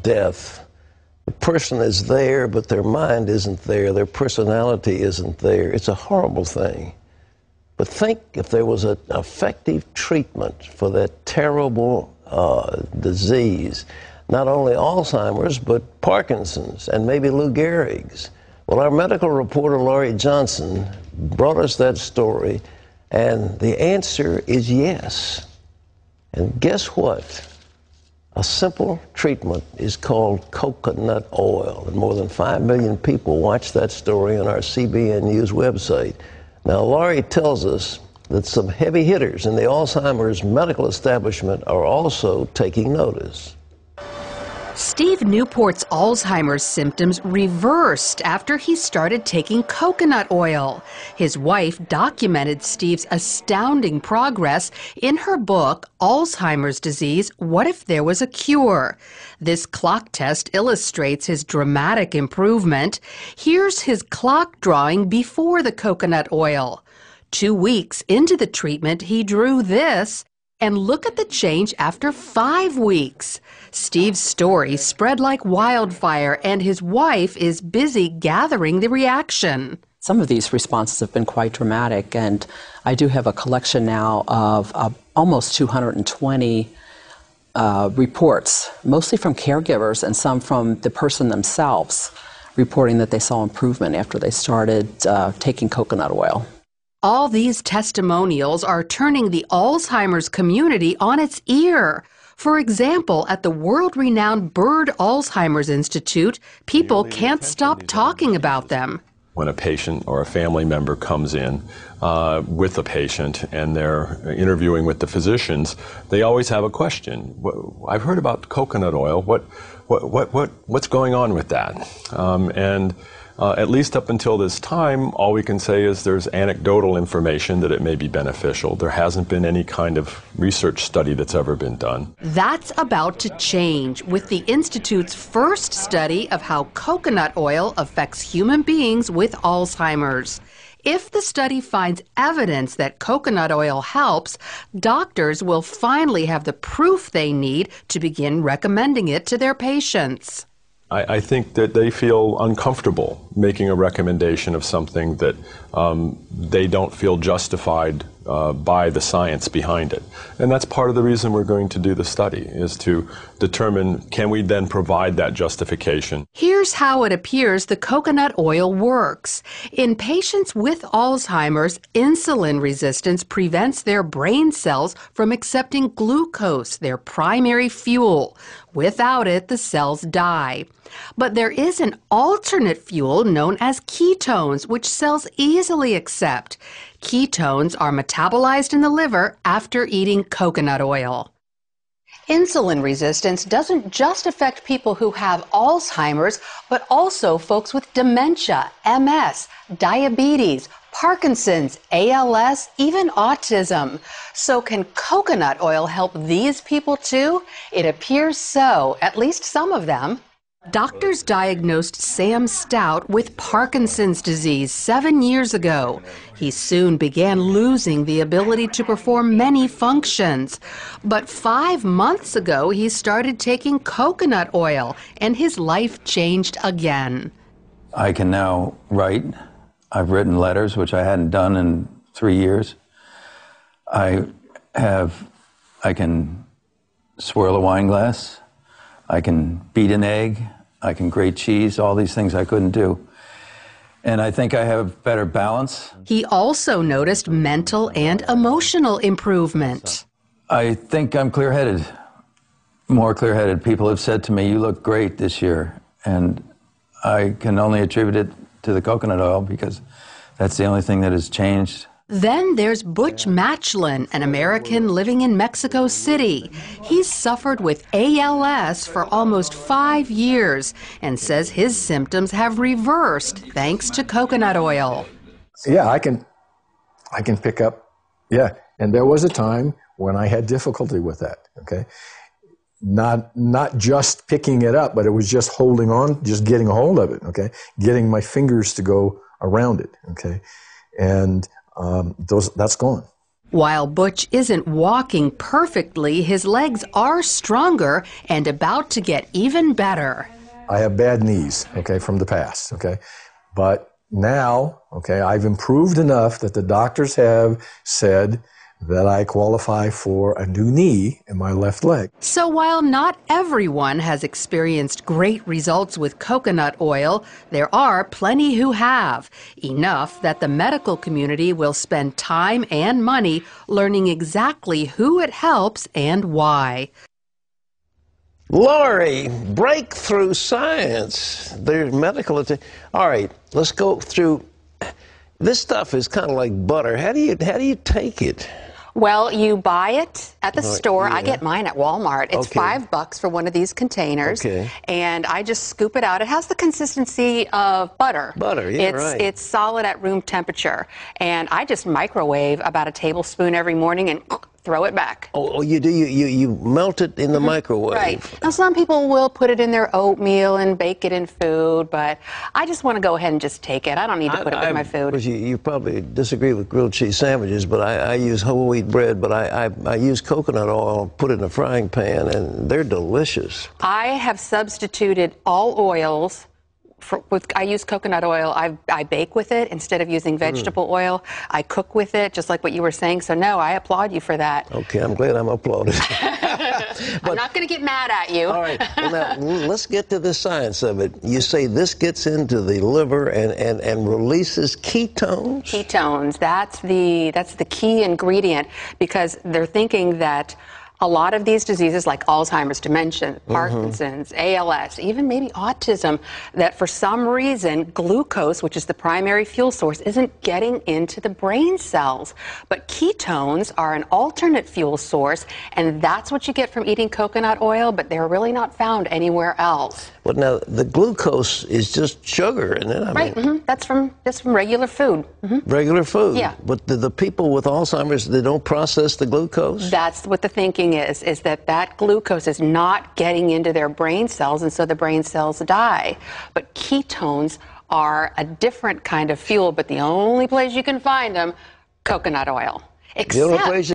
death, the person is there, but their mind isn't there. Their personality isn't there. It's a horrible thing. But think if there was an effective treatment for that terrible disease, not only Alzheimer's, but Parkinson's and maybe Lou Gehrig's. Well, our medical reporter, Laurie Johnson, brought us that story, and the answer is yes. And guess what? A simple treatment is called coconut oil, and more than 5 million people watched that story on our CBN News website. Now, Laurie tells us that some heavy hitters in the Alzheimer's medical establishment are also taking notice. Steve Newport's Alzheimer's symptoms reversed after he started taking coconut oil. His wife documented Steve's astounding progress in her book, Alzheimer's Disease, What If There Was a Cure? This clock test illustrates his dramatic improvement. Here's his clock drawing before the coconut oil. 2 weeks into the treatment, he drew this. And look at the change after 5 weeks. Steve's story spread like wildfire, and his wife is busy gathering the reaction. Some of these responses have been quite dramatic, and I do have a collection now of almost 220 reports, mostly from caregivers and some from the person themselves, reporting that they saw improvement after they started taking coconut oil. All these testimonials are turning the Alzheimer's community on its ear. For example, at the world-renowned Bird Alzheimer's Institute, people can't stop talking about them. When a patient or a family member comes in with a patient and they're interviewing with the physicians, they always have a question. I've heard about coconut oil. What's going on with that? At least up until this time, all we can say is there's anecdotal information that it may be beneficial. There hasn't been any kind of research study that's ever been done. That's about to change with the Institute's first study of how coconut oil affects human beings with Alzheimer's. If the study finds evidence that coconut oil helps, doctors will finally have the proof they need to begin recommending it to their patients. I think that they feel uncomfortable making a recommendation of something that they don't feel justified by the science behind it. And that's part of the reason we're going to do the study, is to determine, can we then provide that justification? Here's how it appears the coconut oil works. In patients with Alzheimer's, insulin resistance prevents their brain cells from accepting glucose, their primary fuel. Without it, the cells die. But there is an alternate fuel known as ketones, which cells easily accept. Ketones are metabolized in the liver after eating coconut oil. Insulin resistance doesn't just affect people who have Alzheimer's, but also folks with dementia, MS, diabetes, Parkinson's, ALS, even autism. So can coconut oil help these people too? It appears so, at least some of them. Doctors diagnosed Sam Stout with Parkinson's disease 7 years ago. He soon began losing the ability to perform many functions. But 5 months ago, he started taking coconut oil, and his life changed again. I can now write. I've written letters, which I hadn't done in 3 years. I can swirl a wine glass. I can beat an egg. I can grate cheese, all these things I couldn't do. And I think I have better balance. He also noticed mental and emotional improvement. I think I'm clear-headed, more clear-headed. People have said to me, you look great this year. And I can only attribute it to the coconut oil because that's the only thing that has changed. Then there's Butch Matchlin, an American living in Mexico City. He's suffered with ALS for almost 5 years and says his symptoms have reversed thanks to coconut oil. Yeah, I can pick up, yeah. And there was a time when I had difficulty with that, okay? Not just picking it up, but it was just holding on, just getting a hold of it, okay? Getting my fingers to go around it, okay? And that's gone. While Butch isn't walking perfectly, his legs are stronger and about to get even better. I have bad knees, okay, from the past, okay? But now, okay, I've improved enough that the doctors have said that I qualify for a new knee in my left leg. So while not everyone has experienced great results with coconut oil, there are plenty who have. Enough that the medical community will spend time and money learning exactly who it helps and why. Lori, breakthrough science. There's medical All right, let's go through. This stuff is kind of like butter. How do you take it? Well, you buy it at the store. Yeah. I get mine at Walmart. It's Okay. $5 for one of these containers. Okay. And I just scoop it out. It has the consistency of butter. Butter, yeah, right. It's solid at room temperature. And I just microwave about a tablespoon every morning and throw it back. Oh, you do? You melt it in the microwave. Right. Now, some people will put it in their oatmeal and bake it in food, but I just want to go ahead and just take it. I don't need to put it with my food. Because you probably disagree with grilled cheese sandwiches, but I use whole wheat bread, but I use coconut oil, put it in a frying pan, and they're delicious. I have substituted all oils. I use coconut oil. I bake with it instead of using vegetable oil. I cook with it, just like what you were saying. So, no, I applaud you for that. Okay, I'm glad I'm applauded. I'm not going to get mad at you. All right, well, now let's get to the science of it. You say this gets into the liver and releases ketones? Ketones, that's the key ingredient, because they're thinking that a lot of these diseases like Alzheimer's, dementia, Parkinson's, ALS, even maybe autism, that for some reason glucose, which is the primary fuel source, isn't getting into the brain cells. But ketones are an alternate fuel source, and that's what you get from eating coconut oil, but they're really not found anywhere else. But now the glucose is just sugar, isn't it? I mean, That's from regular food. regular food. Yeah. But the people with Alzheimer's, they don't process the glucose? That's what the thinking is that glucose is not getting into their brain cells, and so the brain cells die. But ketones are a different kind of fuel, but the only place you can find them, coconut oil. The only place